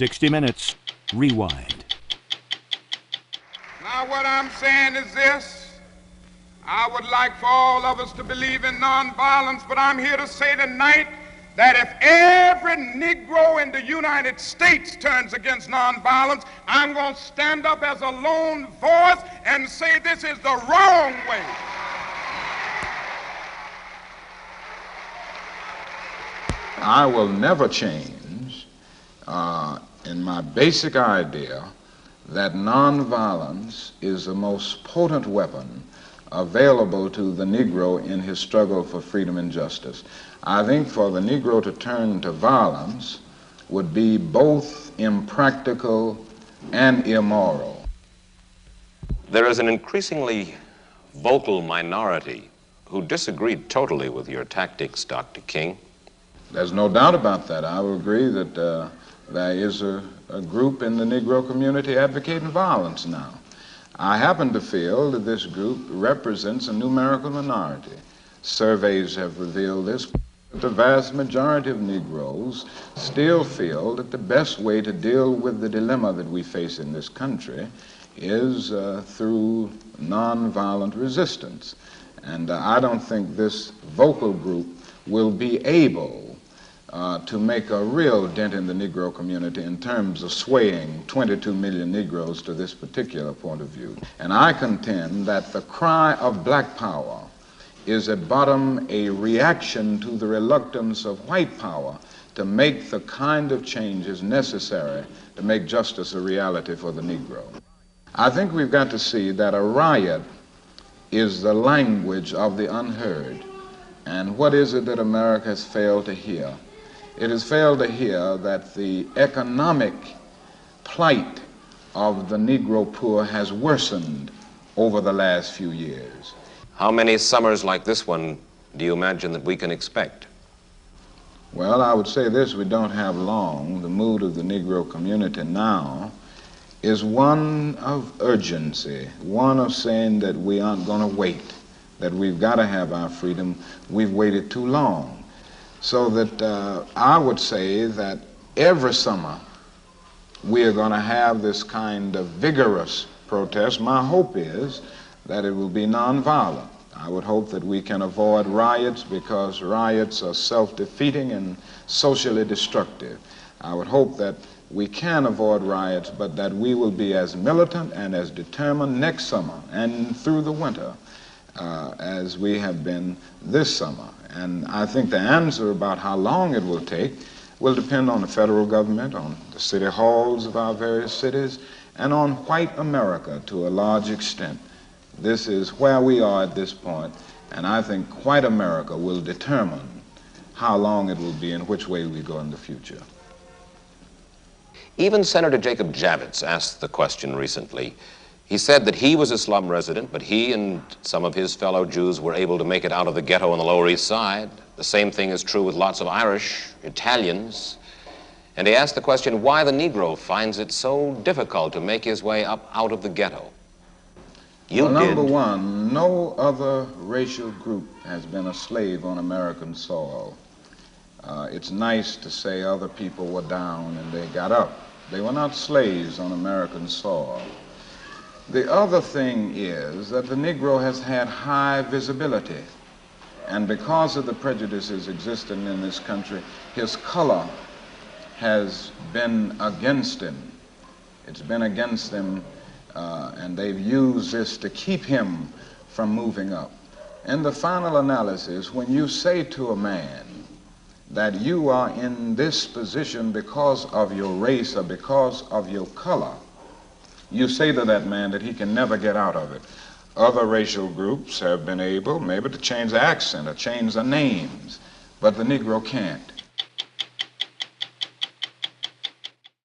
60 Minutes, Rewind. Now what I'm saying is this. I would like for all of us to believe in nonviolence, but I'm here to say tonight that if every Negro in the United States turns against nonviolence, I'm going to stand up as a lone voice and say this is the wrong way. I will never change in my basic idea that nonviolence is the most potent weapon available to the Negro in his struggle for freedom and justice. I think for the Negro to turn to violence would be both impractical and immoral. There is an increasingly vocal minority who disagreed totally with your tactics, Dr. King. There's no doubt about that. I will agree that there is a group in the Negro community advocating violence now. I happen to feel that this group represents a numerical minority. Surveys have revealed this. The vast majority of Negroes still feel that the best way to deal with the dilemma that we face in this country is through nonviolent resistance. And I don't think this vocal group will be able to make a real dent in the Negro community in terms of swaying 22 million Negroes to this particular point of view. And I contend that the cry of black power is at bottom a reaction to the reluctance of white power to make the kind of changes necessary to make justice a reality for the Negro. I think we've got to see that a riot is the language of the unheard. And what is it that America has failed to hear? It has failed to hear that the economic plight of the Negro poor has worsened over the last few years. How many summers like this one do you imagine that we can expect? Well, I would say this, we don't have long. The mood of the Negro community now is one of urgency, one of saying that we aren't going to wait, that we've got to have our freedom. We've waited too long. So that I would say that every summer we are going to have this kind of vigorous protest. My hope is that it will be nonviolent. I would hope that we can avoid riots because riots are self-defeating and socially destructive. I would hope that we can avoid riots, but that we will be as militant and as determined next summer and through the winter as we have been this summer. And I think the answer about how long it will take will depend on the federal government, on the city halls of our various cities, and on white America to a large extent. This is where we are at this point, and I think white America will determine how long it will be and which way we go in the future. Even Senator Jacob Javits asked the question recently. He said that he was a slum resident, but he and some of his fellow Jews were able to make it out of the ghetto on the Lower East Side. The same thing is true with lots of Irish, Italians. And he asked the question why the Negro finds it so difficult to make his way up out of the ghetto. Well, number one, no other racial group has been a slave on American soil. It's nice to say other people were down and they got up. They were not slaves on American soil. The other thing is that the Negro has had high visibility, and because of the prejudices existing in this country, his color has been against him. It's been against them, and they've used this to keep him from moving up. In the final analysis, when you say to a man that you are in this position because of your race or because of your color, you say to that man that he can never get out of it. Other racial groups have been able maybe to change the accent or change the names, but the Negro can't.